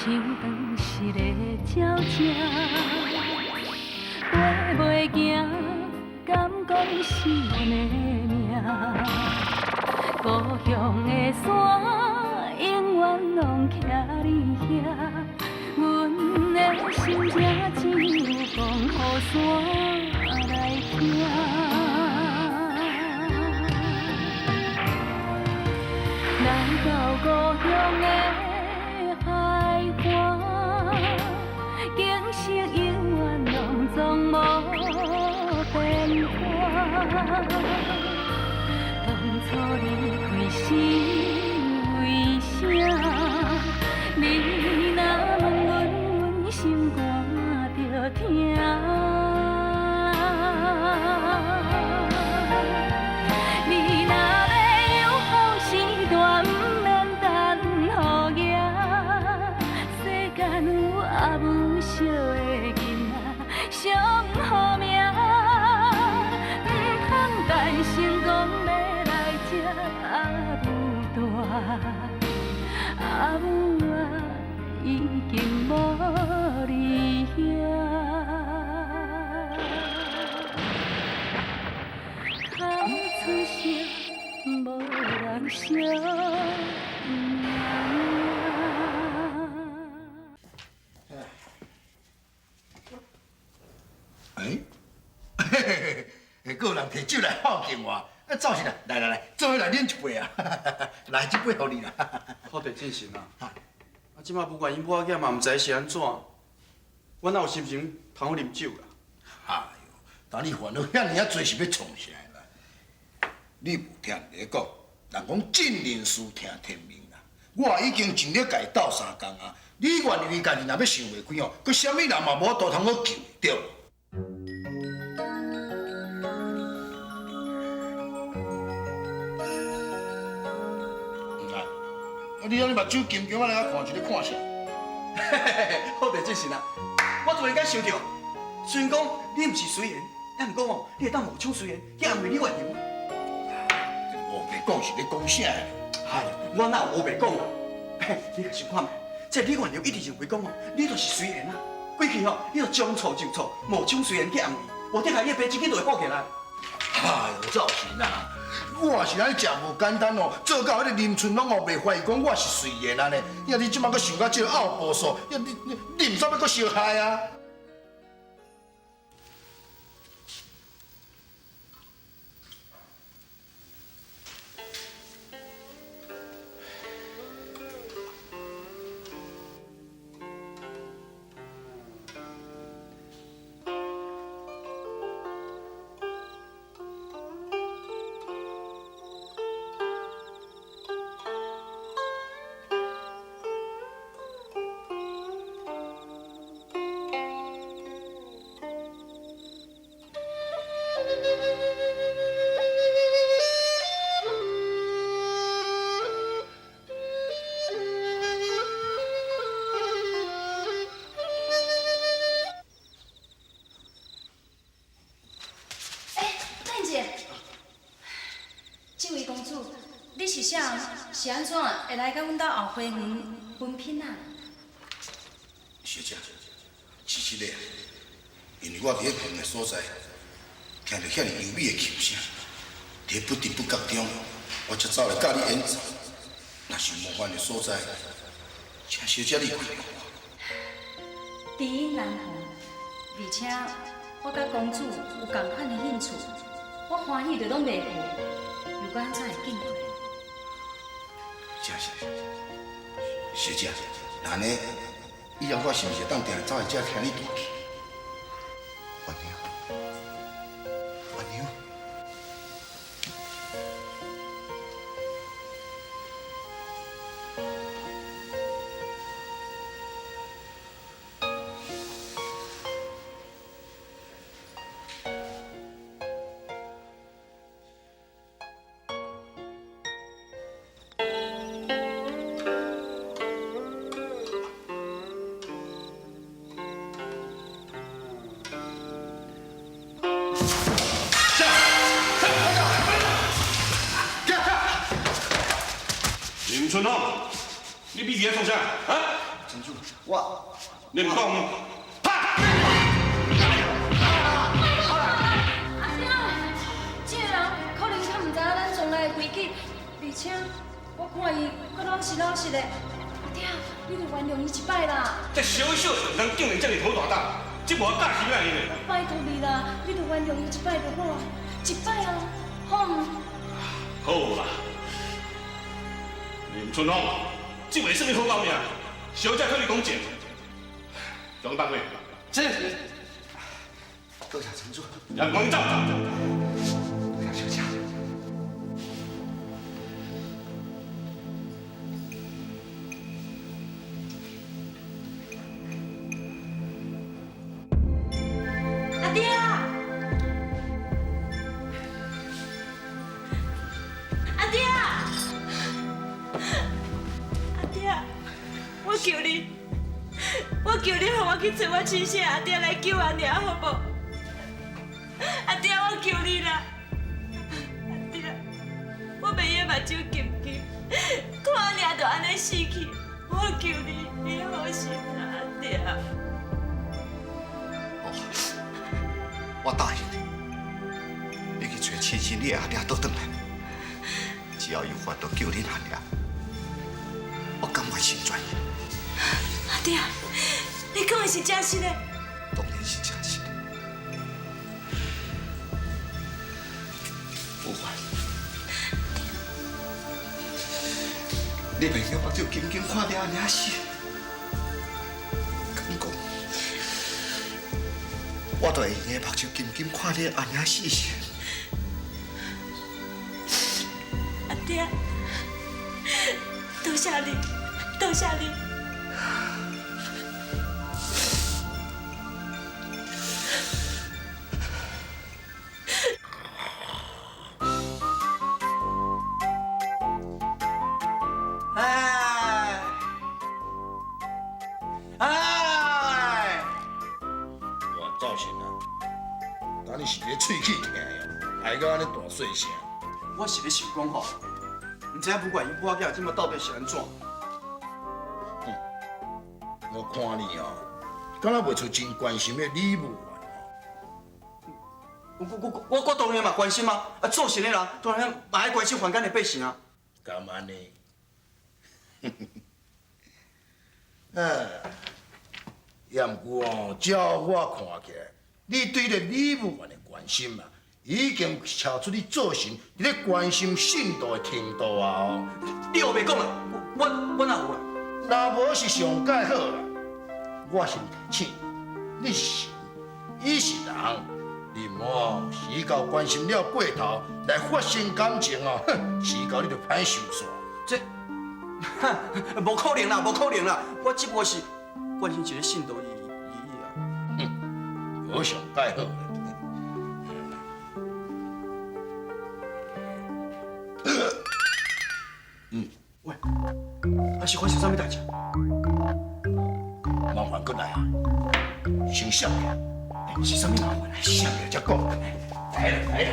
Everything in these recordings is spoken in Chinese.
像当时的鸟只，飞袂行，敢讲是阮的命？故乡的山，永远拢徛你遐，阮的心才只有讲予山来听。 来到故乡的海岸，景色永远拢总无变化。当初离开是为啥？你若问阮，阮心肝着疼。 阿母惜的囡仔，上好命，唔通单身讲要来这阿母大，阿母啊已经无你遐，哭出声无人晓。 个人摕酒来孝敬我，啊，走是啦，来来来，做伙来饮一杯啊！来，这杯互你啦。好地正神啊！啊，即马不管因某仔嘛，唔知是安怎，我哪有心情通好啉酒啦？哎呦，当你烦恼遐尔啊多是要创啥啦？你无听人家讲，人讲尽人事听天命啦。我已经尽力甲伊斗3工啊，你愿意家己若要想袂开哦，佮啥物人嘛无都通好救，对无？ 你安尼目睭金金啊来看，是咧看啥？好地正神啊！我突然间想到，虽然讲你唔是随缘，但毋过哦，你会当冒充随缘去安慰你怨尤啊。我白讲是咧讲啥？哎，我哪有黑白讲啊？你可想看觅，这李怨尤一直认为讲哦，你就是随缘啊。过去哦，你就将错就错，冒充随缘去安慰，无得甲伊的病一日就会好起来。哎呦，造型啊！ 我是安尼食无简单哦，做到迄个林春拢哦袂怀疑讲我是随缘安尼。呀，你即马搁想到这个拗步数，呀，你唔煞要搁伤害啊？是安怎会来到阮兜后花园分品啊？小姐，是实个，因为我伫迄远的所在，听到遐尼优美的琴声，伫不知不觉中，我才走来甲你演奏。若是有冒犯的所在，请小姐你原谅我。知音难逢，而且我甲公主有同款的兴趣，我欢喜就拢袂负，又搁安怎会紧过？ 小姐，那呢？以后我是毋是当定走来这听你弹琴？原谅，原谅。林春红，你比别创啥啊？城主，我你唔讲，拍！阿爹，这个人可能他唔知影咱从来的规矩，而且我看伊阁老实老实的。阿爹，你着原谅伊一摆啦。这小小事通竟然这么好大胆，这无假心啊你！拜托你啦，你着原谅伊一摆就好啊，一摆啊，好唔？好啦，林春风，这袂算你好狗命，小姐替你讲正，中当会，是。多谢城主。阳光照。多谢小姐。阿爹啊！阿爹啊！阿爹啊！我求你，我求你，让我去找我亲生阿爹来救阿娘，好不？阿爹，我求你啦！阿爹，我袂用目睭金金，看阿娘就安尼死去，我求你，你好心啦，阿爹。我答应你，你去找亲生你的阿爹倒转来，只要有法度救恁阿娘，我甘愿成全。阿爹，你讲的是真实的？当然是真实的。有法，你袂用目睭紧紧看着阿娘死，敢讲？我都会用目睭紧紧看着阿娘死时。阿爹，多谢你，多谢你。我造型啊，当你是咧喙齿疼哦，爱到安尼大细声。我是咧想讲吼，唔知影不管伊母仔囝即马到底是安怎？我看你哦，敢若袂出真关心的礼物啊。我当然嘛关心啊！啊，做神的人当然嘛爱关心凡间的百姓啊。敢安尼？啊，也毋过哦，照我看起来，你对这礼物员的关心啊，已经超出你做神你咧关心信徒的程度啊！哦，你又袂讲啊？我哪有啊？若无是上介好啦。我先提醒你是神，伊是人，你莫时到关心了过头来发生感情哦，哼，时到你就歹受煞。这，无可能啦，无可能啦！我只不过是关心一个信徒而已啊。无上介好的。喂，啊是发生啥物代志？麻烦过来啊，先闪下，是啥物麻烦？闪下再讲。来了来了。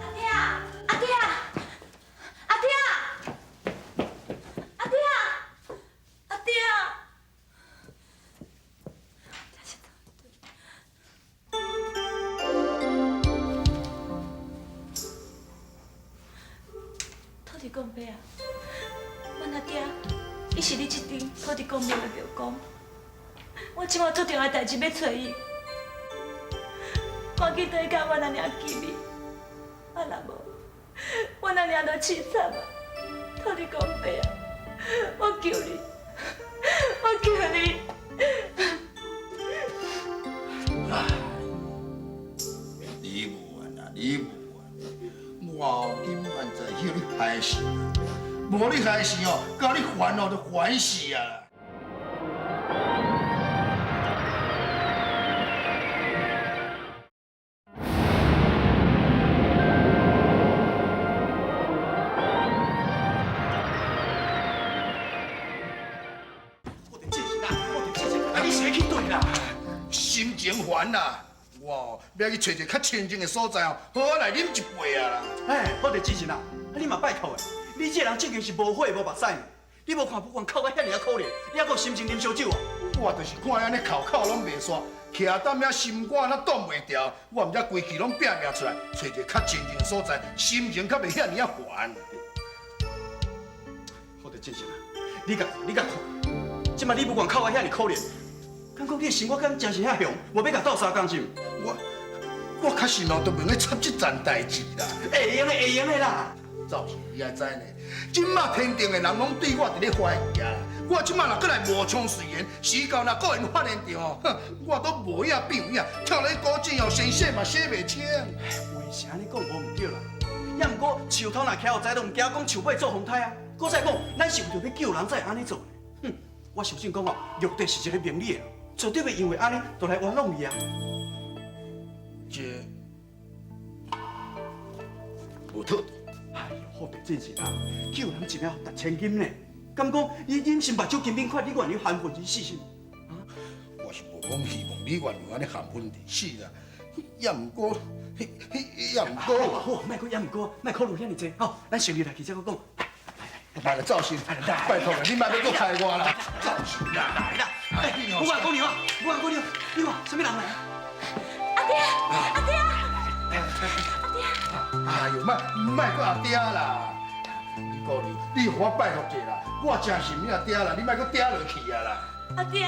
阿爹啊！阿爹啊！阿爹啊！阿爹啊！阿爹啊！土地公伯啊，阮阿爹，伊是你一阵土地公庙的庙公，我即马做重要代志要找伊，赶紧回甲阮阿娘见面。啊，若无，阮阿娘就凄惨啊！土地公伯啊，我求你，我求你！唉，李武元啊，李武元，我今晚在许你害死，无你害死哦，甲你烦恼就烦死啊！心情烦啦，我要去找一个较清静的所在哦，好好来啉一杯啊啦。哎，好地之前啊，你嘛拜托的，你这人正经是无火无目屎呢。你无看不管哭到遐尔啊可怜，你还阁心情啉烧酒啊？我就是看安尼口拢袂煞，徛踮遐心肝拢挡袂掉，我毋则规气拢拼命出来，找一个较静静所在，心情较袂遐尔啊烦。好着正常啊，你甲看，即摆你不管哭到遐尔可怜，敢讲你的生活敢真是遐凶，无要甲斗相共是毋？我确实哦，都袂用插这件代志啦。会用的啦。赵是你也知呢，即马天定的人拢对我伫咧怀疑啊！我即马若过来无枪随缘，时到若个人发现着哦，哼，我都无影变影，跳来古井哦，先洗嘛洗袂清。话是安尼讲无毋对啦，也毋过树头若徛有在，都毋惊讲树尾做风台啊。搁再讲，咱是为着要救人才会安尼做的。哼，我相信讲哦，玉帝是一个明理的，绝对袂因为安尼就来玩弄伊啊。这无妥。哎呦，好着真是啦，救人一命值千金呢。敢讲你饮心目睭金冰块，你愿意含混而死是？我是无讲希望你原谅安尼含混而死啦，也毋过，好，莫阁也毋过，莫考虑遐尼济。好，咱先入来去再讲。来了，赵鑫，拜托了，你莫要搁害我啦，赵鑫啦，来啦！哎，我讲姑娘啊，你看什么人来？阿爹，阿爹，哎呦，莫搁阿爹啦！你顾你互我拜托者啦，我真是你阿爹啦，你莫搁嗲落去啊啦！阿爹，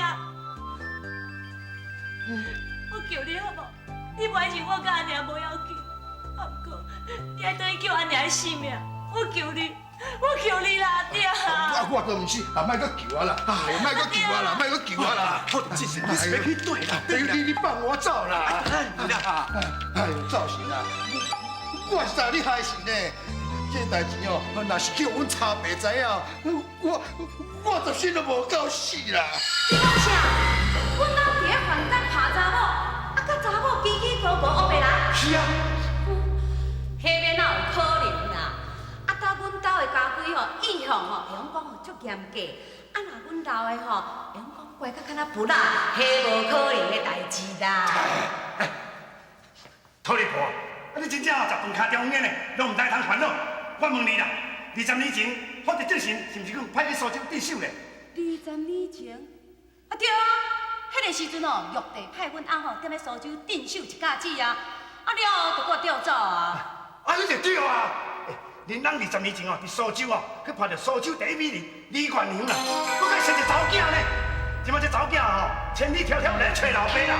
我求你好无？你歹是我甲阿娘无要紧，啊不过你爱等于救阿娘的性命，我求你啦，阿爹！我都毋是，啊莫搁求我啦，哎，莫搁求我啦，莫搁求我啦！好，这是你是要去对啦，你放我走啦！哎呦，赵鑫啊，我是知你害死呢。这代志哦，若是叫阮查白知影，我就心都无够死啦！你讲啥？阮老伫咧房间拍查某，啊，甲查某起起伏伏乌白人。是啊，迄边哪有可能啦？啊，甲阮兜的家规吼，意向吼，会用讲吼足严格。啊，若阮兜的吼，会用讲乖甲敢若不啦，迄无可能的代志啦。土地婆，啊你真正哦十顿骹中眼的，都唔知通烦恼。我问你啦，20年前法律正神是毋是讲派去苏州镇守咧20年前，啊对啊，迄个时阵哦，玉帝派阮翁吼踮咧苏州镇守一架子啊，啊了就给我调走啊。啊，你就对啊！恁翁20年前哦，伫苏州哦，去拍着苏州第一美人李元娘啦，佮佮生一查某囝呢。即摆这查某囝吼，千里迢迢来找老爸啦。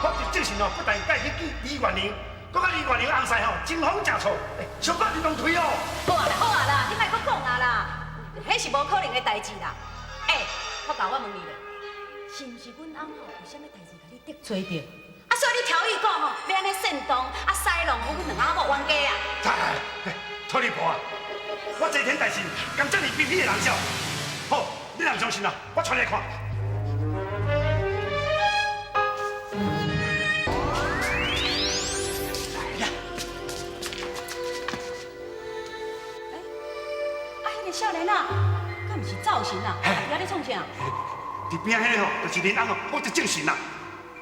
法律正神哦，不但介去见李元娘。佮甲李元娘翁婿吼，争风吃醋，相拍你拢推哦。好啊啦，你莫搁讲啊啦，迄是无可能的代志啦。我甲我问你咧，是毋是阮翁吼有啥物代志甲你得罪着？啊，所以你挑伊讲吼，要安尼煽动啊塞弄，阮两阿某冤家啊？土地婆啊，我这天代志甘这么卑鄙的人笑。好，你若唔相信啊，我传来看。少年啊，敢毋是赵鑫啊？你咧创啥？伫边迄个吼，就是恁翁哦，我就正神啦。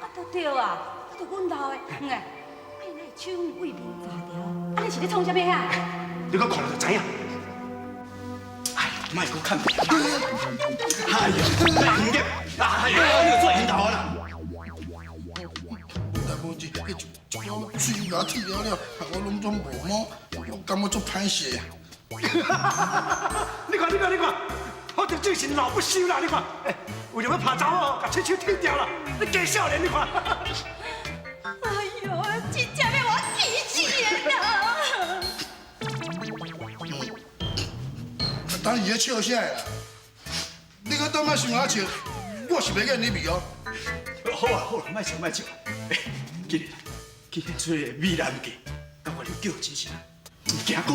啊，都对啊，啊，就阮老的，哎，啊，那手为面查条，啊，你是咧创啥物啊？你搁看了就知影。哎，莫搁看别人。哎呀，人家，哎呀，你做引导啦。大无一口水牙剔了，我拢总无毛，我感觉足歹势。你看，我这正是老不休啦！你看，为了要拍查某，把手剃掉了，你假少年，你看。哎呦，真正要我气死啦！当然咧笑啥啦？你搁当摆想我笑，我是袂瘾你味哦。好啊，莫笑。今日做美男计，甲我哋叫真是，唔惊讲。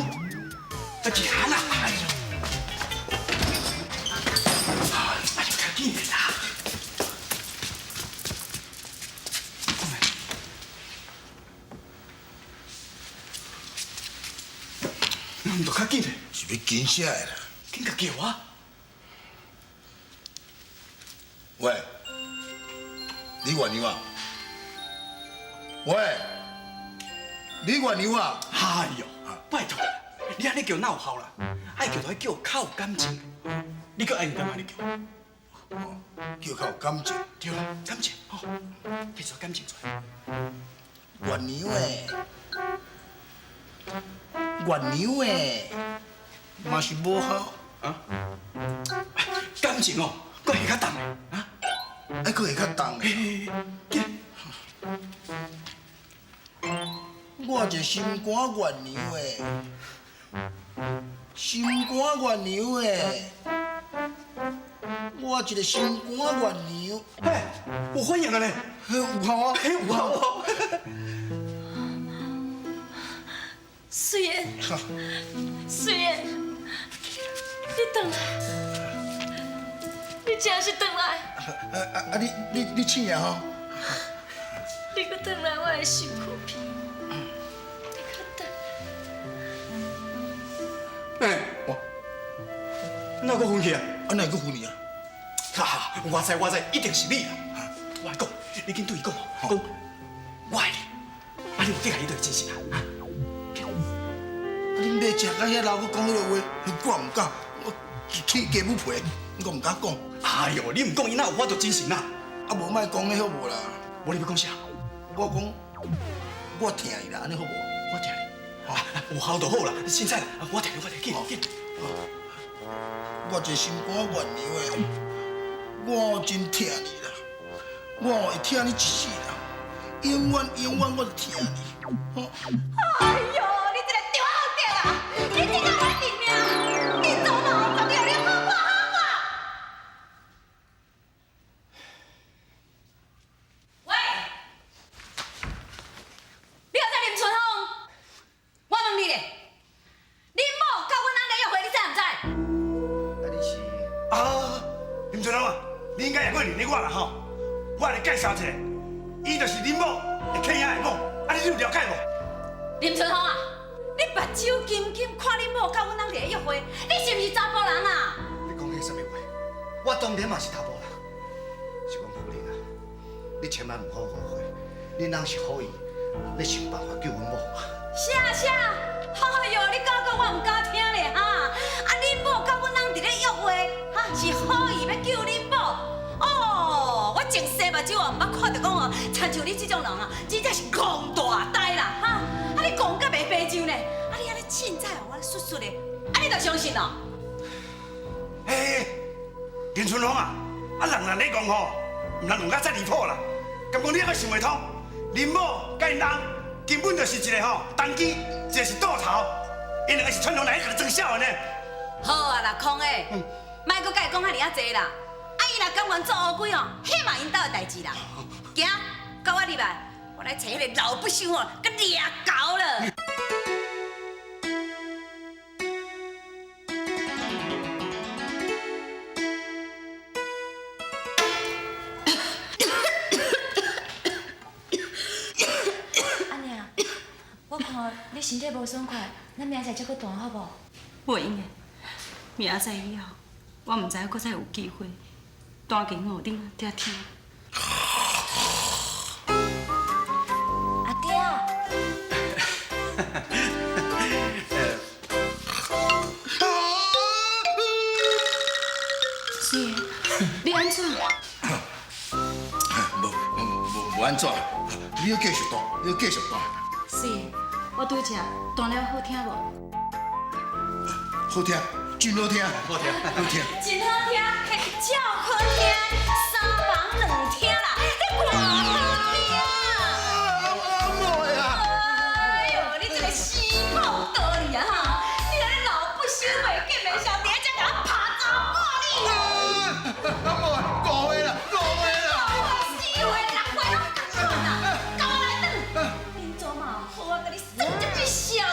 这行啦！哎呦，赶紧的啦！唔着赶紧的，是要惊啥的啦？紧甲叫我。喂，李元娘啊！喂，李元娘啊！哎呦，拜托你！你安尼叫哪有效啦？爱叫就爱叫较有感情。你你搁爱你干嘛？你叫？叫较有感情。对啦，感情吼，去做感情出来。月娘诶，月娘诶，嘛是无好啊？感情哦，搁会较重的啊？还佫会较重诶。我一心肝月娘诶，心肝月娘诶，我一个心肝月娘。嘿，有反应了呢，有效啊，有效哦。水燕，水燕，你回来，你真是回来，你请呀吼。你搁回来，我的心苦皮。你搁等。哎，哪个分去啊？啊，哪个负你啊？哈，我知，一定是你啦。我来讲，你紧对伊讲哦，讲我爱你，啊，你有对下伊就会真心啊。恁要食到遐老我讲迄个话，我唔敢，我起鸡母皮，我唔敢讲。哎呦，你唔讲伊哪有法度真心啊？啊，无莫讲咧好无啦？无你要讲啥？我讲，我听伊啦，安尼好无？我听你。啊，有效就好啦。现在啦，我听，紧。我一心肝月娘诶，我真疼你啦，我会疼你一世啦，永远我疼你。哎呦，你这个丢好屌啊！你这个坏命命，你做梦怎么有你好我？喂，你有在林春风？我问你咧，恁某甲阮翁咧约会，你知唔知？啊，你是啊，林春龙啊，你应该也会认得我啦吼。我来介绍一下，伊就是恁某会客仔的某，啊，你有了解无？林春风啊，你目睭金金看恁某甲阮翁咧约会，你是毋是查甫人啊？你讲迄什么话？我当然嘛是查甫人，是讲夫人啊，你千万唔好后悔，恁翁是好意，你想办法救阮某。啥？哎呦，你敢讲我唔敢听咧哈？啊，恁某甲阮翁伫咧约会，哈是好意要救恁某。哦，我前世目睭哦，毋捌看到讲哦，亲像你这种人啊，真正是戆大呆啦哈！啊，你戆甲袂白癢呢？啊，你安尼凊彩哦，我说说咧，啊，你就相信哦？嘿，林春风啊，啊人咧讲吼，唔通讲甲遮离谱啦。敢讲你还想袂通？林某甲因翁根本就是一个吼单机，一个是倒头，因两个是传统来甲你装痟的呢。好啊啦，空诶，莫搁甲伊讲遐尼啊济啦。啊，伊若甘愿做乌龟哦，迄嘛因兜的代志啦。行，跟我入来，我来找迄个老不休哦，甲掠搞了。阿娘，我看你身体无爽快，咱明仔载再搁谈好无？袂用的，明仔载以后，我唔知影搁再有机会弹琴互恁听听。阿爹啊，水源，你安怎？无安怎，你要继续弹，你要继续弹。水源，我拄则弹了好听无？好听，真好听，好听。好听。真好听，嘿，超好听，三房两厅啦，你偌好听啊！哎呦，你这个死胖道理啊哈！你那个老不休袂见袂晓，你还才甲我拍走我你！误会啦！四岁、6岁拢同款啦，跟我来转。恁祖嘛，好我甲你算这句笑话。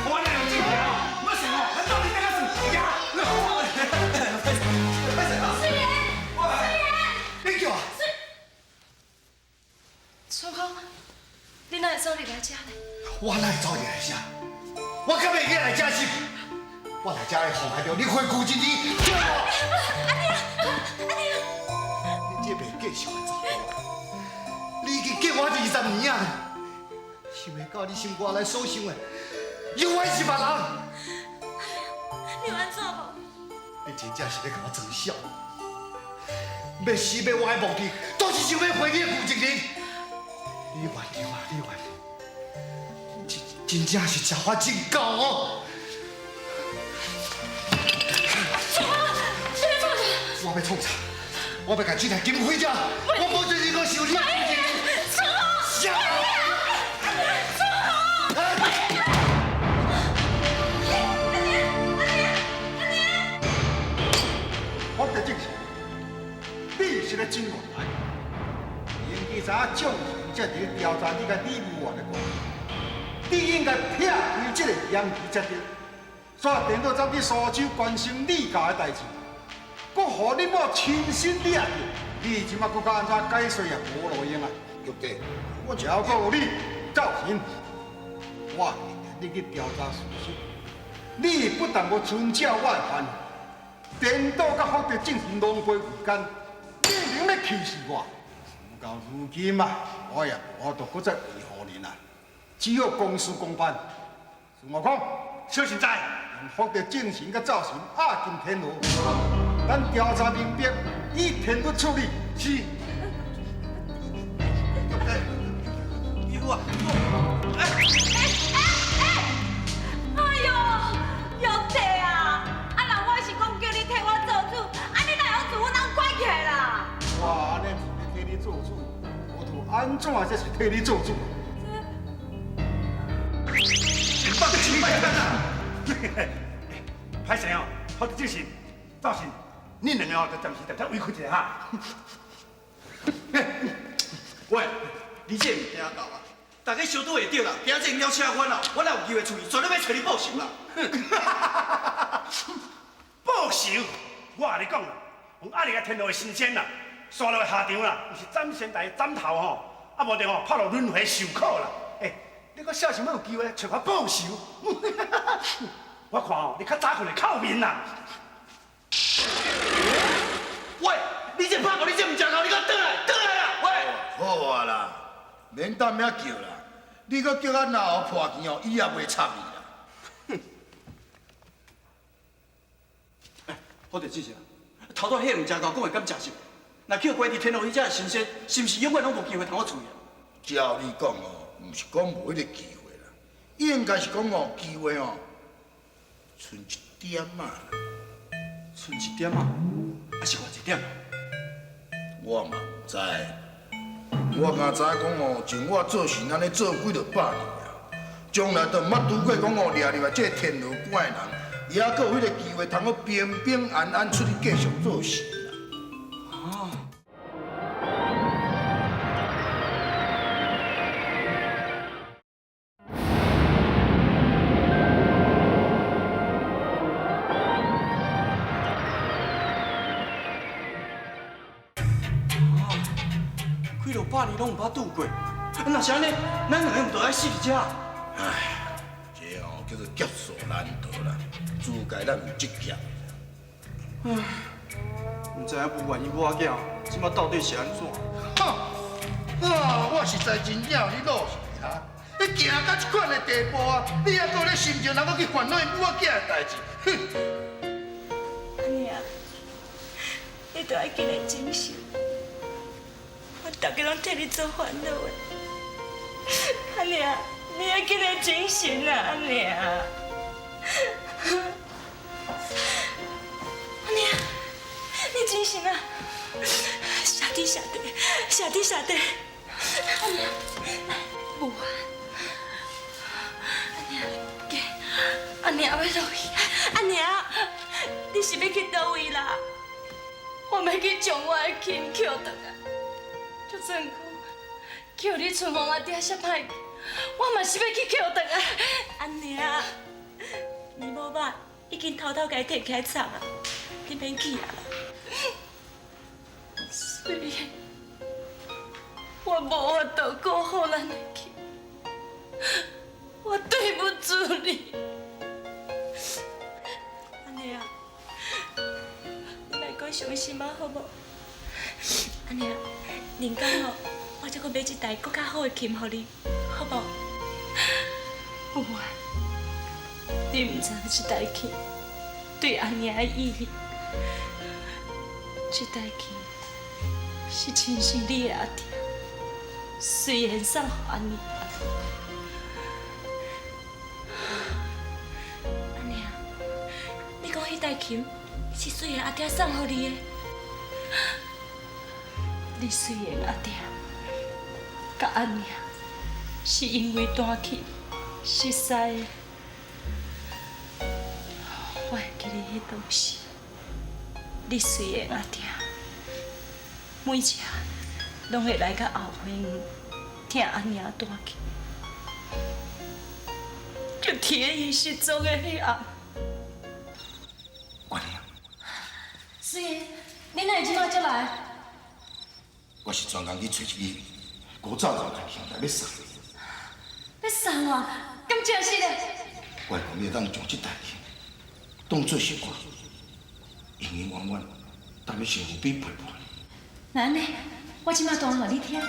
我哪有这个啊？我想哦，很多你那个是呀，你叫啊？春风，你哪会走入来遮呢？我哪会走入来遮？我敢袂来遮是？我来遮会妨害到你花姑一年，对无？你这袂继续的查甫，你已经嫁我20年啊！想要到你心肝内所想的，永远是别人。你真正是咧甲我装笑。要死要活的目的，都是想要毁你的负责任。你原谅啊，你原谅。真正是吃法真够哦。我要创啥？我要甲这台金毁掉，我无对你个受你的负责任。小我得正是，你是咧真原来。因其早种田才伫调查你甲李武元的关系，你应该撇开这个嫌疑才对。煞颠倒走去苏州关心李家的代志，搁互你某亲身掠着，你即马搁甲安怎解释也无路用啊！玉帝，我超过有你造神，我你去调查事实，你不但无遵照我的范，颠倒甲福德正是狼狈为奸，你能要气死我！事到如今啊，我也无法度搁再维护你啦，只好公事公办。孙悟空，小神在。用福德正神甲造神压进天牢，咱调查明白，以天律处理。是。义父啊！哎呦，玉帝啊！啊，人我是讲叫你替我做主，啊，你哪样自我人关起来啦？我安尼是替你做主，我都安怎才是替你做主？放弃摆摊啊！歹势哦，福德正神、造神，恁两个哦，就暂时特别委屈一下哈。喂，你这物件到啊！大家相拄会着啦，今仔日了车款啦，我哪有机会出去，绝对要找你报仇啦！报仇！我甲你讲啦，用压力个天路的神仙啦，刷落下场啦，毋是斩仙台斩头吼，啊无定吼拍落轮回受苦啦。你搁小心要有机会找我报仇。我看哦，你较早困会靠面啦。喂，你这拍过，你这唔正头，你给我倒来，倒来啦！喂，好啊啦，免担遐叫啦，你搁叫咱老婆破钱哦，伊也袂插你啦。好着志成，头拄迄两只狗讲会敢食实？若叫关伫天后迄只神仙，是毋是永远拢无机会通我处理啊？照你讲哦，毋是讲无迄个机会啦，应该是讲哦，机会哦，剩一点啊啦。剩一点啊，还是偌一点？我嘛唔知，我敢知讲哦，从我做神安尼做几落百年啊，从来都毋捌拄过讲哦，掠入来这天牢关的人，也阁有迄个机会通我平平安安出去继续做神啦。几落百年拢毋捌拄过，若是安尼，咱两个毋着爱死伫遮。唉，这哦叫做劫数难逃啦，自家咱有这劫。毋知影不愿意我囝，即马到底是安怎？我实在真领你落去啊！你行到这款的地步啊，你还搁咧心情人搁去烦恼因母仔的代志，哼！安妮啊，你都要记得珍惜。我大家拢替你做烦恼的，安妮啊，你要记得珍惜啊，安妮啊！安妮啊，你珍惜啊！下地下地，下地下地，安妮啊，不玩。安妮啊，给，安妮啊，要落去，安妮啊，你是要去倒位啦？我要去将我的琴捡倒来。就算讲叫你春风阿爹遐歹，我嘛是要去捡倒来。安妮啊，你某爸已经偷偷甲伊摕起来藏啊，你免去啊。虽然我无法度顾好咱的琴，我对不住你。安妮啊，你莫讲伤心啊，好无？安妮啊，人讲哦，我再搁买一台更较好的琴予你，好无？有啊，你毋知影这台琴对安妮的意义。这代志是亲生你的阿爹，虽然送予安妮。阿娘，你讲迄台琴是虽然阿爹送予你的？你虽然阿爹，甲阿娘是因为弹琴熟悉的，我会记得迄当时。你虽然阿爹，每次拢会来到后花园听阿娘弹琴，就天伊失踪的迄暗。关娘，虽然你哪会即马才来？我是专工去找一个古早人来兄弟要送你。要送我？敢真是嘞？我会讲你当将这台戏当作是我永永远远等你幸福比陪伴你。那安尼，我即马弹互你听。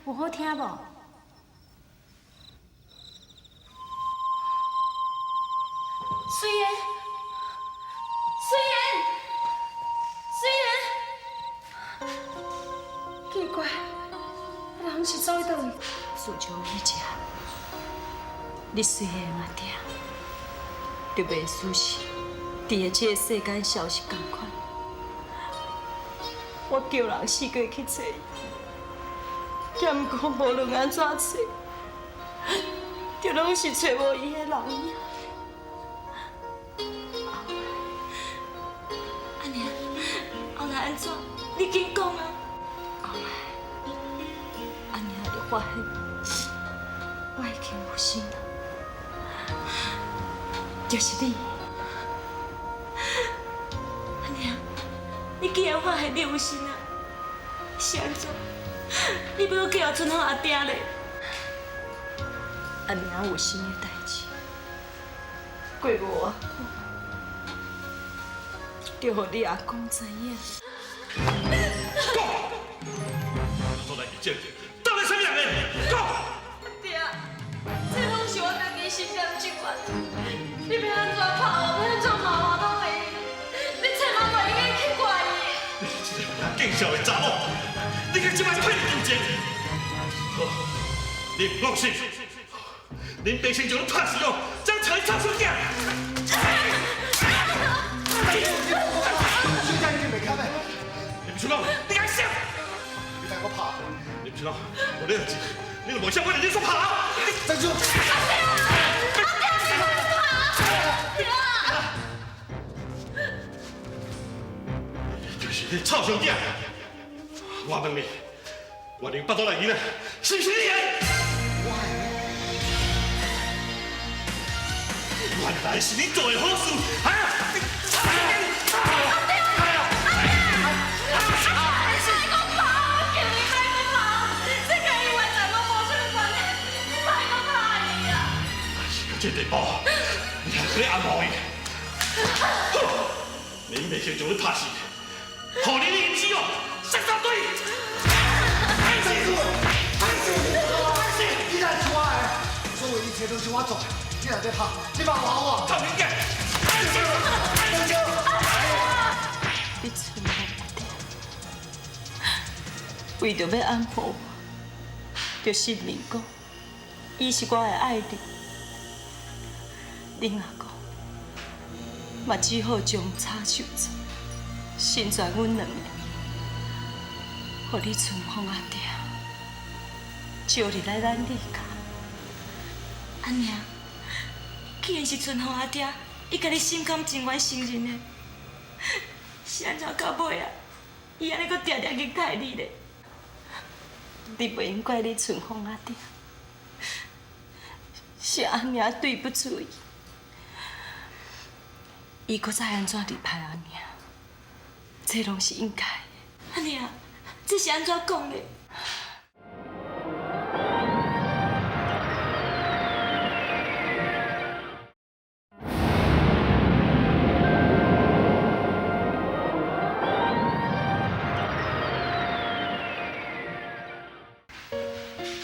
有好听无？虽然，奇怪，人是走去倒位？自从迄只，你虽然阿爹，就袂输是伫个这个世间消失共款。我叫人四过去找伊，也毋过无论安怎找，就拢是找无伊的人影。阿娘，后来安怎？你紧讲啊！后来，阿娘就发现我已经有心了，就是你。阿娘，你既然发现你有心啊，是安怎？你要叫我存好阿爹咧？阿娘有心的代志，过无啊？就互你阿公知影。讲，都来见见，到底什么人呢？讲。爹，这拢是我家己心甘情愿。你要安怎拍我，要安怎骂我都袂。你千万袂用去怪伊。你是一个不见笑的查某，你可即摆退你纠结。好，你不放心，恁爸先就拍死哦，将财产出去。你不知道，你敢想？你带我跑，你不知道，我的儿子，你都无想为了你所跑。站住！就是你臭小子！我问你，我连巴肚来赢了，是不是你的？原来是你做的好事，啊！这地步，你还可以按摩伊？恁袂先将你拍死，互你的子哦，杀杀对！你来是我的，所有一切都是我做的。你若要拍，你别还我。臭人家！你存好阿爹，为着要安抚我，就信任讲，伊是我的爱人。恁阿公嘛只好将差收走，成全阮两个，互你存放阿爹，招入来咱李家。阿娘，既然是存放阿爹，伊甲你心甘情愿承认的，是安怎到尾啊？伊安尼阁定定去害你咧？你袂用怪你存放阿爹，是阿娘对不住伊。伊搁再安怎离开阿娘，这拢是应该的。阿娘，这是安怎讲的？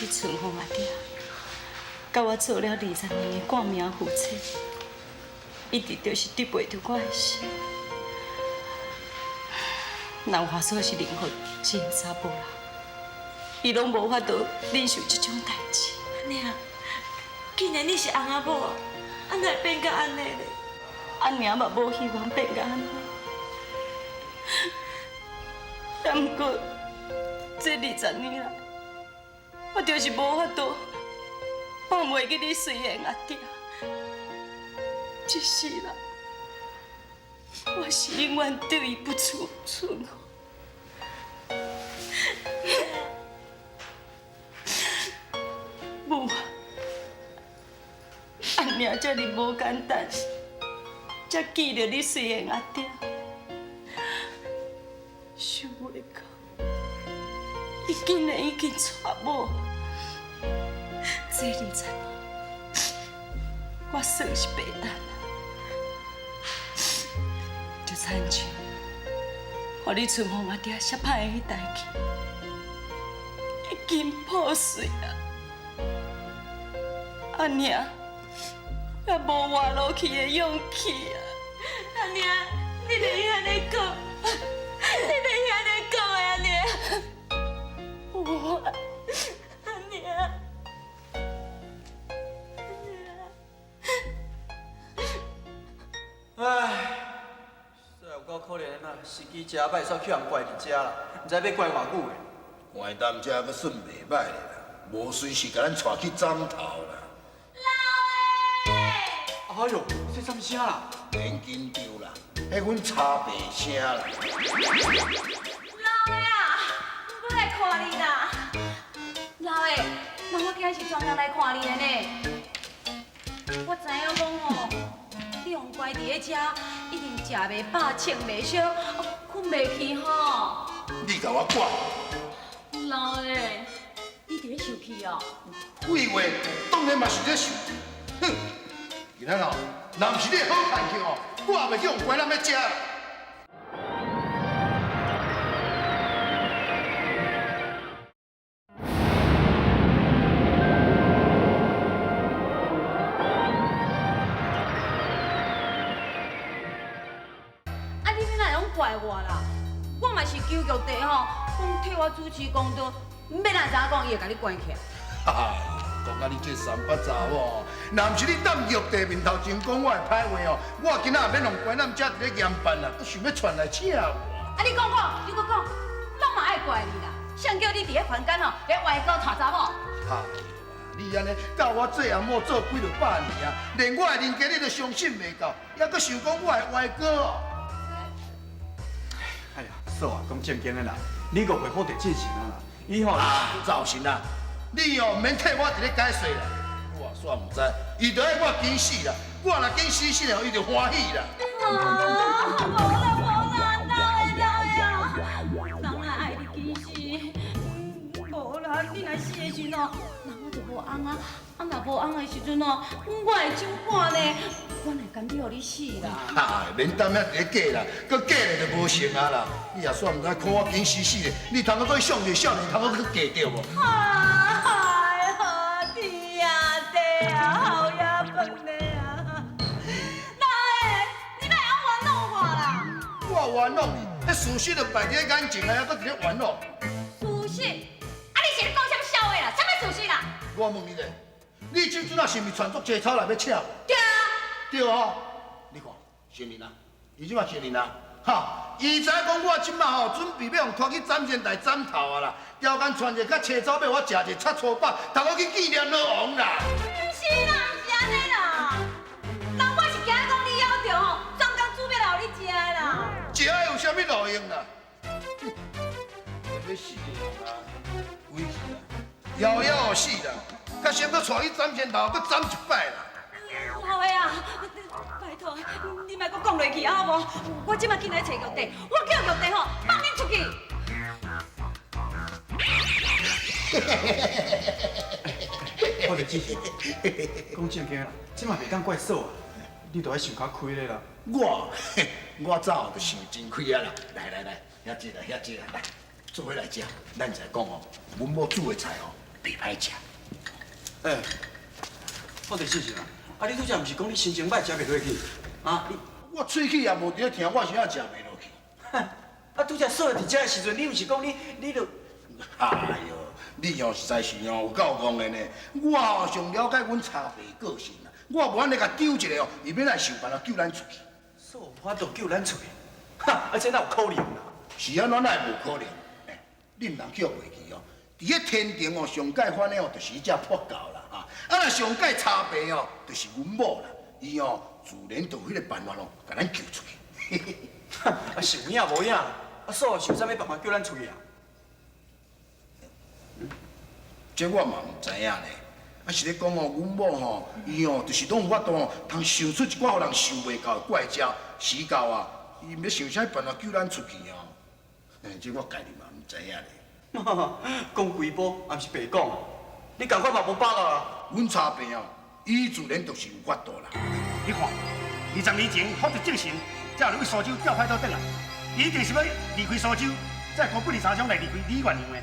去春风阿爹，甲我做了20年的冠名夫妻，一直就是得袂到我的心。人话说是灵魂真查甫人，伊拢无法度忍受这种代志。娘，既然你是翁仔某，安怎会变甲安尼咧？阿娘嘛无希望变甲安尼，但不过这20年来，我就是无法度放袂记你随缘阿爹。一世人，我是永远对伊不出寸口。母啊，阿娘这么无简单，才记着你随缘阿爹，想袂到，伊竟然已经娶某。这20年，我算是白担啊。就亲像，互你春风阿爹摔歹的迄代志，已经破碎啊。阿娘，也无活落去的勇气啊！阿娘，你著伊安尼讲，你著伊安尼讲的阿娘。我，阿娘，唉，实在有够可怜啊！司机食歹，煞去人怪伫遮啦，毋知要怪偌久诶。换担遮阁算袂歹咧啦，无随时甲咱带去斩头啦。哎呦，这什么声啦？免紧张啦，迄阮茶白声啦。老的啊，我来看你啦。老的，那我今日是专程来看你的呢。我知影讲吼，你用乖伫咧遮，一定食袂饱，穿袂少，困袂去吼。你甲我管？老的，你伫咧生气哦？废话，当然嘛是咧想。哼！今仔哦，若毋是你好看去哦，我也袂去用乖人要食啦。啊，你要哪会拢怪我啦？我嘛是求玉帝吼，讲替我主持公道，要哪知影讲伊会甲你关起来？哎，讲啊你这三八查某，若毋是你当玉帝面头前讲我的歹话哦，我今仔也免用乖人遮伫咧严办啦，佮想要传来请我。啊，你讲，你搁讲，拢嘛爱怪你啦。谁叫你伫咧凡间吼，咧歪高娶查某？哎，你安尼教我做阿某做几落百年啊，连我的人家你都相信袂到，还佮想讲我的歪哥哦。哎呀，嫂啊，讲正经的啦，你个袂好得进行啊啦。以后啊，赵神啊，你哦免替我伫咧解释啦，我煞毋知，伊就爱我紧死啦，我若紧死死了，伊就欢喜啦。啊，无啦，老的人爱你紧死，无啦，你若死的时阵，那我就无翁啊，啊若无翁的时阵哦，我会怎办呢？我哪甘你互你死啦？哈，免担遐伫咧假啦，佮假咧就无成啊啦。你也煞毋知看我紧死死的，你通个做上一个少年，通个去假着无？哎呀，天啊地啊，好呀笨的啊！老的，你莫晓玩弄我啦！我玩弄你，迄事实就摆伫咧眼前啊，还搁伫咧玩弄。事实？啊，你是咧讲什么笑话啦？什么事实啦？我问你咧，你即阵啊是毋是传作街头来要请我？对啊。对哦，你看，承认啊，伊即马承认啊，哈，伊知讲我即马吼准备要用拖去斩仙台斩头啊啦，条间传一个车走马，我食一个擦粗饱，同我去纪念老王啦。不是啦，不是安尼啦，人我是惊讲你夭着吼，专工煮要留你食的啦。食有啥物路用啦？要死的啊，鬼去啦，夭夭死啦，较先搁带去斩仙头，搁斩一摆啦。老的啊，拜托，你莫搁讲落去啊，好无？我即马进来找玉帝，我叫玉帝吼放你出去。我就支持。讲正经啦，即马袂当怪嫂啊，你都爱想较开咧啦。我早就想真开啊啦！来，遐一个，来，做伙来食。咱就讲哦，阮某煮的菜哦，袂歹食。哎，我第四是啦，啊，你拄则毋是讲你心情歹，食袂落去？啊，你我喙齿也无伫咧疼，我是安食袂落去。啊，拄则说伫遮的时阵，你毋是讲你著……哎哟，你哦实在是哦有够戆的呢！我哦上了解阮茶爸个性啦，我无安尼甲丢一个哦，伊免来想办法救咱出去。说法度救咱出去，哈，而且哪有可能啦？是啊，咱哪会无可能？哎，恁人叫袂记哦，伫咧天庭哦，上界反正哦，就是只破教啦啊！啊，若上界茶爸哦，就是阮某啦，伊哦自然就有迄个办法哦，甲咱救出去。啊，是有影无影？啊，说想啥物办法救咱出去啊？这我嘛毋知影呢。啊，是咧讲哦，阮某吼，伊哦，就是拢有法度哦，通想出一寡互人想袂到的怪招，时到啊，伊要想啥办法救咱出去哦。这我家己嘛毋知影咧。讲规波，也毋是白讲。你共款嘛无把握啊？阮茶爸哦，伊自然就是有法度啦。你看，20年前福德正神才有去苏州调派到转来，伊一定是要离开苏州，再高不离三乡来离开李元阳的。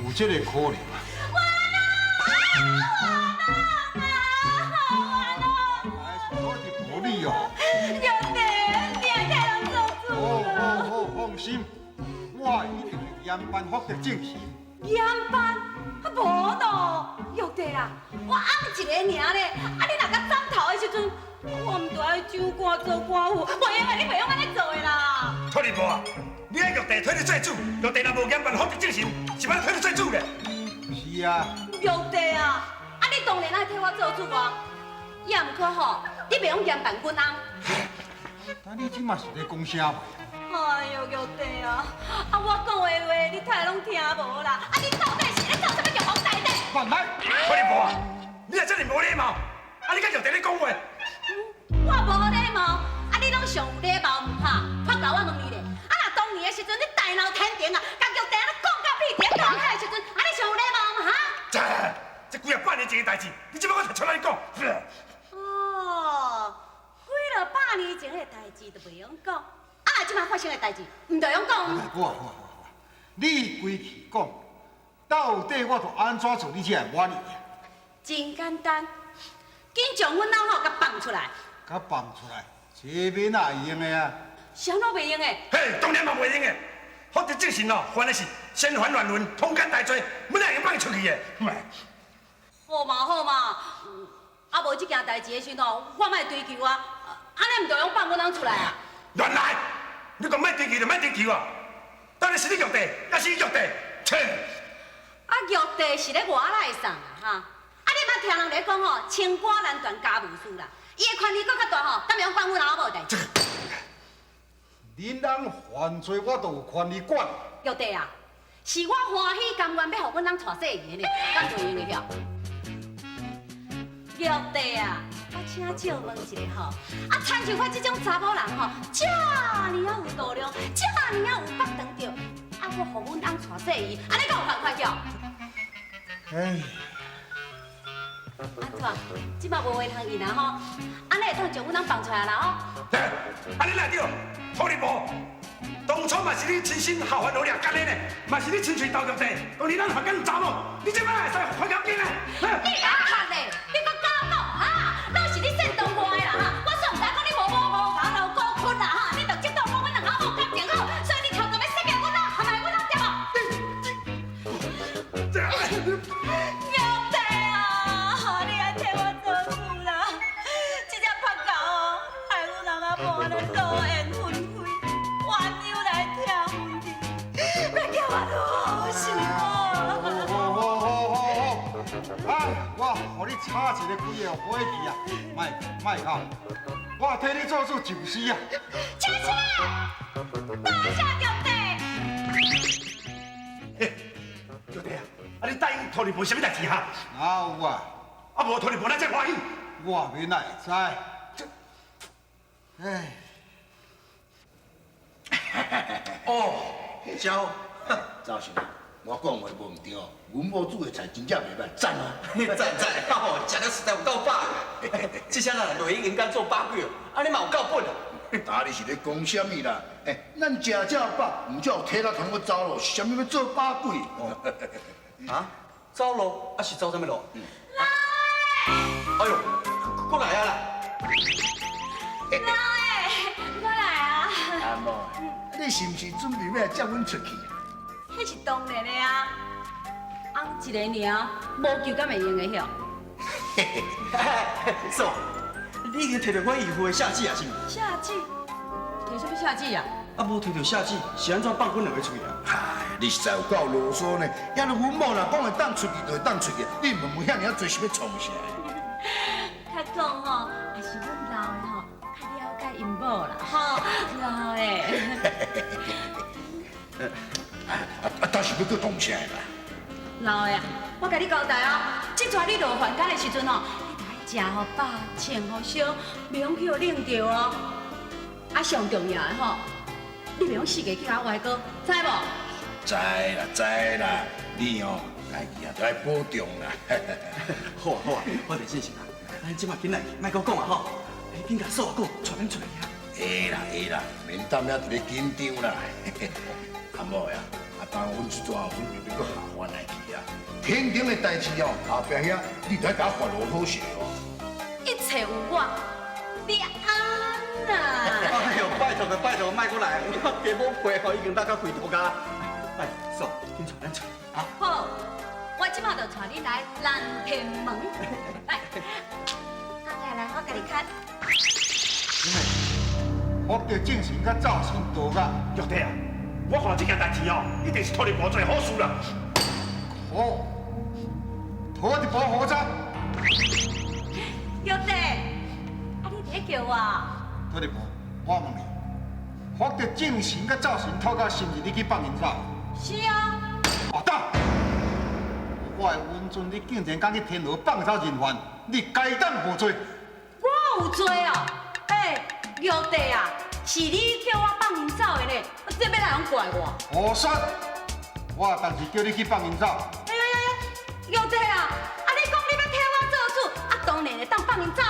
有这个可能啊！我是无理哦。玉弟，你也替人做主啦。好，放心，我一定会严办福德正神。严办？啊无咯，玉弟啊，我暗一个尔咧，啊你若甲斩头的时阵，我毋着爱上官做寡妇，袂用的，你袂用安尼做的啦。托你无啊！你爱玉帝推你做主，玉帝若无严办福德正神，是要推你做主咧。是啊。玉帝啊，啊你当然爱替我做主啊，也毋过吼，你袂用严办阮翁。但你即马是咧讲啥话？哎呦，玉帝啊，啊我讲的话你太拢听无啦，啊你到底是咧做啥物玉皇大帝？慢来！托你无啊！你若真係无礼貌，啊你甲玉帝咧讲话。我无礼貌，啊你拢上有礼貌唔哈？我甲我问你咧，啊若当年的时阵你大闹天庭啊，甲玉帝咧讲到屁颠倒开的时阵，啊你上有礼貌唔哈？这几啊百年前的代志，你即摆我才出来讲。哦，几了百年前的代志都袂用讲，啊即摆发生的代志，唔着用讲。我，你规气讲，到底我着安怎做你才会满意？真简单，紧将阮老吼甲放出来。甲放出来，这面哪会用的啊？啥拢袂用的。嘿，当然嘛袂用的。福德正神哦，犯的是先犯乱伦、通奸大罪，本来用放出去的。好嘛，啊无即件代志的时候，我莫追求啊，安尼毋着用放阮人出来啊？乱来！你讲莫追求就莫追求啊！到底是你玉帝，还是玉帝？切！啊玉帝是咧外来送啊哈！啊你捌听人咧讲吼，清官难断家务事啦，伊的权力搁较大吼，敢用管阮老某代志？恁人犯罪，我都有权利管。玉帝啊，是我欢喜甘愿要互阮人娶细言的，敢袂用的了？玉帝啊，我请借问一下吼，啊，亲像我这种查某人吼，这么有度量，这么有北长着，啊，我互阮翁娶细姨，安尼敢有犯法了？哎，安怎？即摆无话通议啦吼，安尼会当将阮翁放出来啦吼？安尼来着，托你无。当初嘛是你亲身效法努力干的呢，嘛是你亲嘴斗玉帝，讲你咱犯奸查某，你即摆会使犯奸经啊？你敢拍嘞？你搁敢讲哈？那是你煽动我的啦哈！我煞毋知讲你无爬楼高困啦哈！你着激动我两老无感情好，所以你偷偷要杀灭阮啦，害我啦对无？玉帝啊，你爱替我做主啦！这只拍狗哦，害阮人啊无安尼多缘分开，冤冤来听阮的，别叫我落心好，我互你插一个几个火气啊！卖讲，我替你做主就是啊。谢谢，多谢玉帝。玉帝啊，啊你答应托你无啥物代志哈？哪有啊？啊无托你无咱才欢喜。我免哪会知？哎，哦，招，赵兄，我讲话无毋对哦，阮某煮的菜真正袂歹，赞哦！赞，好，食了实在有够饱。这些人就已经敢做8个月，安尼嘛有够本啊！打你是咧讲什么啦？咱食这饱，唔才有体力通我走路，是啥物要做把鬼？啊，走路啊是走什么路？来！哎呦，过来啊啦！我来啊！阿某，你是唔是准备要来接阮出去？迄是当然的啊！翁一个尔，无求敢会用的晓？嫂，你已经摕到我姨父的下旨啊，是毋？下旨？摕什么下旨啊？啊，无摕到下旨，是安怎放阮两个出去啊？哎，你实在有够啰嗦呢！要是阮某若讲会当出去，就会当出去，你问遐尔多是要创啥？较讲吼，也是阮老的吼，较了解因某啦，吼，老的。倒是要搁动啥啦？老的啊，我甲你交代哦，即阵你落凡间的时阵吼，你着爱食好饱，穿好烧，袂用去互冷着哦。啊，上重要的吼，你袂用四个去甲我外哥，知无？知啦，你哦，家己啊都爱保重啦。好啊好啊，我就信啊。咱即马紧来，莫搁讲啊吼，紧甲嫂讲，带咱出来啊。会啦，免担遐伫咧紧张啦。阿某呀，当阮一转，阮就要搁下翻来去啊。天顶的代志哦，后壁遐你都爱甲我发落好势哦。一切有我，你安呐？哎呦，拜托，莫过来，我家母陪互已经搭到开头家。哎，嫂，紧带咱出来啊！好，我即马就带你来蓝天门。来，来，我甲你看。我着正常甲造新道甲。玉帝啊，我看这件代志哦，一定是托你无做好事啦。好，拖一波火车。玉帝，啊你伫叫我？拖一波，我问你，我着正常甲造新套甲甚至你去放人走？是啊。哦，等。我的温存，你竟然敢去天河放走人犯，你该当无罪。我有罪哦！哎，玉帝啊，是你叫我放人走的呢，这要来人怪我？胡说！我当时叫你去放人走。哎呀呀呀！玉帝啊，啊你讲你要替我做主，啊当然会当放人走啊！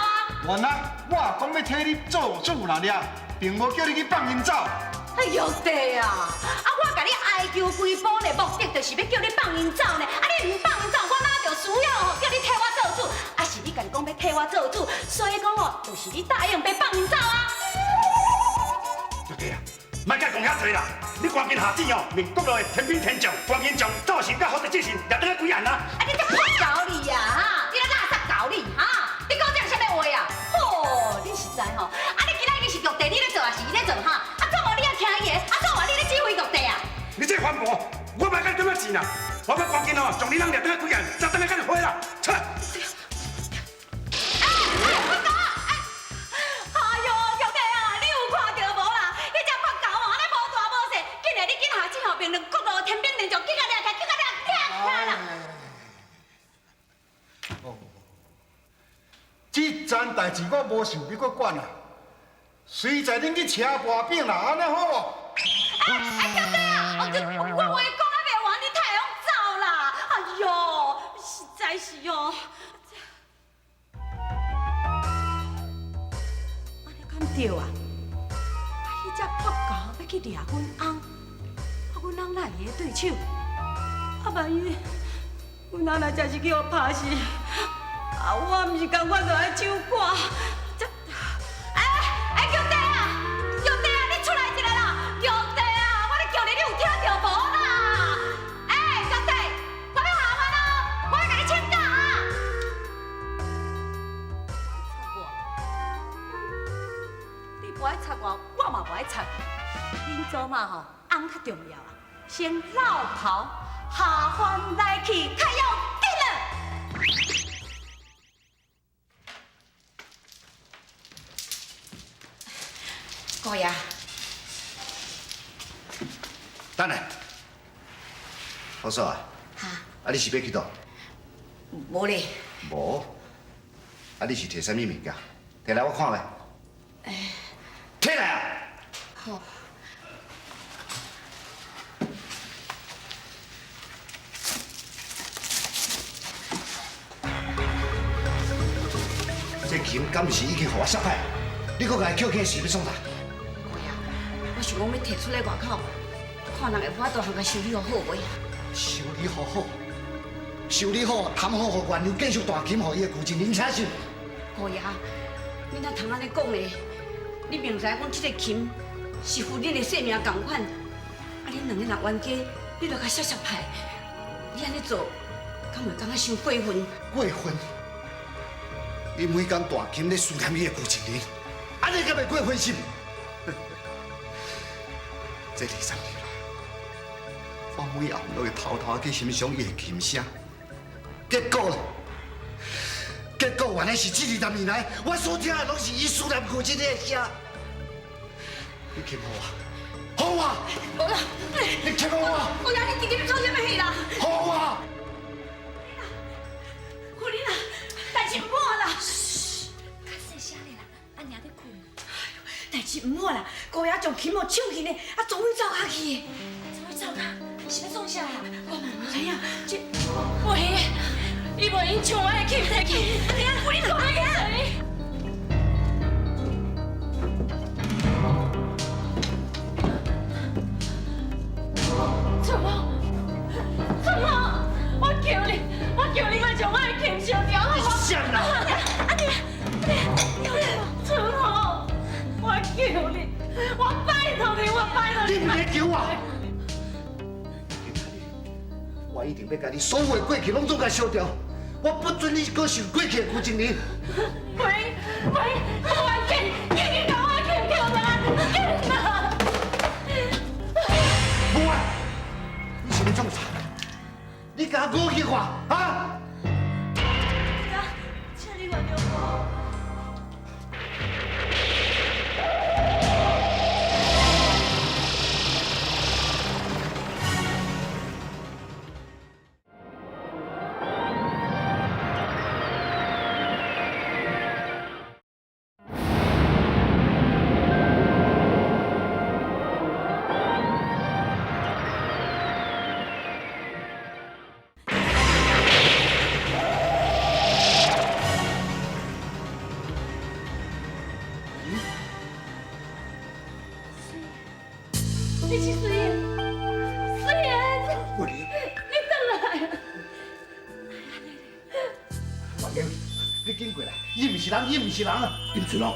原来我讲要替你做主啦了，并无叫你去放人走。哎，玉帝啊，啊我甲你哀求规波的目的，就是要叫你放人走呢。啊你唔放人走，我哪就需要哦叫你替我做主？啊是你家己讲要替我做主，所以讲哦，就是你答应要放人走啊！玉帝啊，莫甲讲遐多啦，你赶紧下旨哦，命国内的天兵天将，赶紧将赵信甲好的之前也等下归案啦。啊你这破搞你呀哈！你咧垃圾搞你哈！你讲这是啥物话呀？吼，你实在吼，啊你今仔日是玉帝你咧做，还是伊咧做哈？啊做我你也听伊的，啊做我你咧指挥玉帝啊？你这反驳，我莫甲你点仔钱啦，我要赶紧哦，将你人掠等下归案，再等下甲你回啦，出来。这件代志我无想要搁管啦，随在恁去吃薄饼啦，安尼好无？哎，玉帝啊，我话讲啊袂完，你太用走啦！哎呦，实在是哦。安尼敢对啊？啊，迄只破狗要去掠阮翁，啊，阮翁哪会对手？啊，万一阮翁若真是去互拍死，啊，我毋是感觉着爱手挂。玉帝啊，玉帝啊，你出来一下啦！玉帝啊，我咧叫你，你有听到无啦？哎，玉帝，我要下班咯，我要甲你请假啊！你不爱插我，我嘛不爱插你。恁做嘛吼，翁较重要啊，先老头下番来去，较要紧啊！姑爷，等下，好嫂啊，哈，啊你是要去倒？无咧。无，啊你是摕啥物物件？摕来我看卖。摕来啊！好。这琴敢是已经互我杀歹？你搁甲伊叫起是要创啥？想讲要摕出来外口，看人会法度通甲修理好好袂？修理好好，修理好，谈好，互原油继续大金，互伊的旧情人请手。姑爷，你哪通安尼讲呢？你明知讲这个琴是付恁的性命同款，啊，恁两个人冤家，你著甲削削派，你安尼做，敢袂感觉伤过分？过分？伊每工大金咧思念伊的旧情人，安尼敢会过分心？这20年来，我每暗都会偷偷去欣赏伊的琴声，结果原来是这20年来，我所听的拢是伊思念旧情人的声。你琴好我，好我，你琴好我。姑爷，你今日做啥物戏啦？好我。夫人啊，代志唔好啦。嘘，较细声咧啦，阿娘在困。代志唔好啦，姑爷将琴号抢去呢，啊，总会走下去。怎么走啦？是要创啥啊？我嘛唔知影，这喂，伊无因抢我的琴摕去，你啊，夫人讲咩嘢？春风，春风，我求你，莫将我的琴烧掉，好不好？谁啦？春风，我求你，我拜托你，你唔免求我。我一定要把你所有的过去拢总甲烧掉，我不准你搁想过去的旧情人。喂，我紧紧把我的琴叫来，紧啊！无啊！你是要创啥？你甲我去看啊！请你原谅我。你是水燕，我哩，你倒来啊！王英，你紧过来！伊唔是人，伊唔是人啊！林春龙，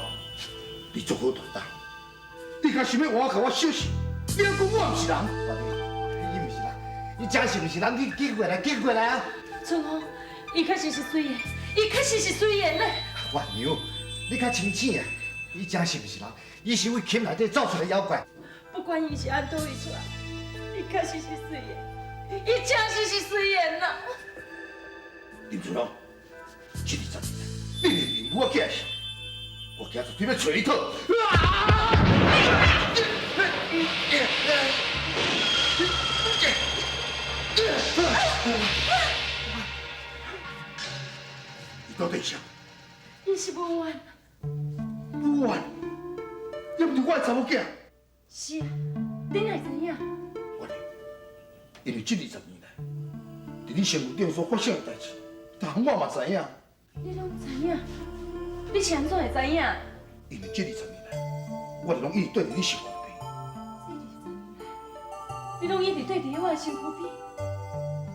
你做好大胆，你敢想要换我，甲我小事？你还讲我唔是人？王英，伊唔是人，伊真是唔是人？你紧过来，紧过来啊！春风，伊确实是水燕，伊确实是水燕嘞。王娘，你较清醒啊！伊真是唔是人？伊是为琴内底走出来妖怪。不管伊是安倒位出来，伊确实是水燕，伊真是水燕呐。林春龙，这20年，你认我起来时，我今绝对要找你讨。你到底啥？伊是文婉，不完，也不是我的查某囝。是啊，恁会知影？我哩，因为这20年来，伫你身躯顶所发生的代志，但我嘛知影。你拢知影？你是安怎会知影？因为这20年来，我拢一直对伫你身躯边。你拢一直对伫我的身躯边，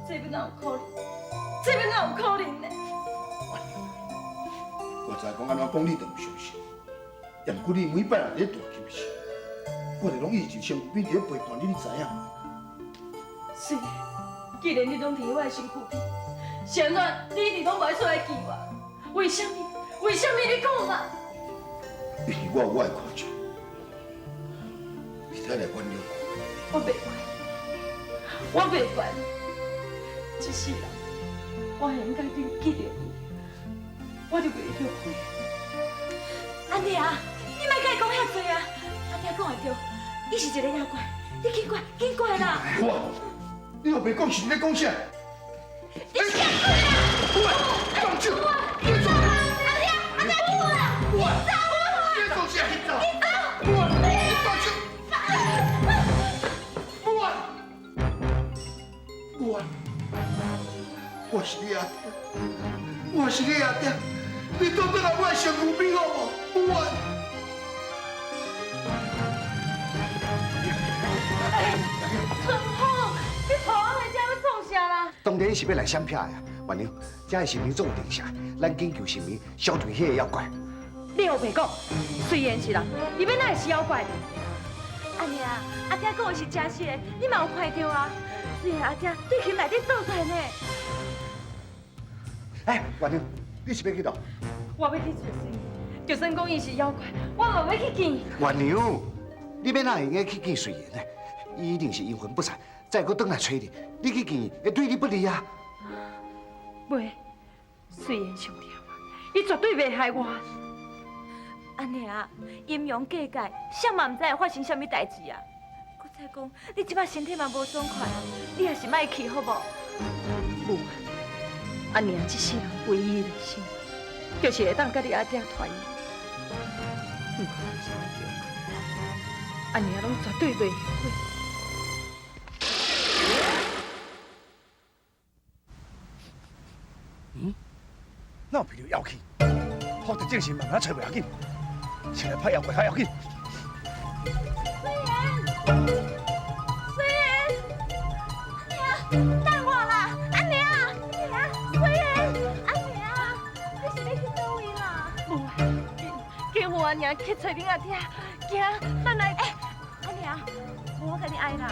这要哪有可能？这要哪有可能呢？我知讲安怎讲你都唔相信，也毋过你每摆来咧大琴时，我哋拢一直身躯边伫咧陪伴你，你知影？是，既然你拢伫我的身躯边，是安怎你一直拢袂出来见我？为什么？为什么你讲嘛？因为我有我的看法，你睇来原谅我。我袂管，我袂管，一世人，我应该对记着伊，我就袂后悔。阿娘，你莫甲伊讲遐多啊！阿爹讲会对，伊是一个妖怪，你紧过来，紧过来啦！你又袂讲是你咧讲啥？你是妖怪啦！放手！你走啦！阿爹，阿爹，你走啦！你走！你讲啥？你走！你走！你放手！我是你阿爹，我是你阿爹，你倒转来我的身躯边好无？不，天是要来闪票的啊！万娘，这个神明做有定下，咱紧求神明消除迄个妖怪。你后白讲，虽然是人，伊要哪会是妖怪呢？阿娘，阿爹讲的是真实的，你嘛有看到啊？虽然阿爹对琴内底做出来呢。哎，万娘，你是要去倒？我要去找神，就算讲伊是妖怪，我嘛要去见。万娘，你要哪会用去见水源呢？伊一定是阴魂不散，再搁转来找你，你去见会对你不利啊！袂，虽然上条啊，伊绝对袂害我。阿娘，阴阳过界，谁嘛唔知会发生什么代志啊？搁再讲，你即摆身体嘛无爽快，你还是莫去好无？无，阿娘这世人唯一的心，就是会当甲你阿爹团圆。不管什么叫法，阿娘拢绝对袂后悔。哪有譬如妖气？福德正神慢慢找袂要紧，先来拍妖怪较要紧。虽然，娘，等我啦，阿娘，虽然，阿娘，你是要去倒位啦？无，叫我阿娘去找你阿爹，行，咱来。阿娘，我甲你爱啦。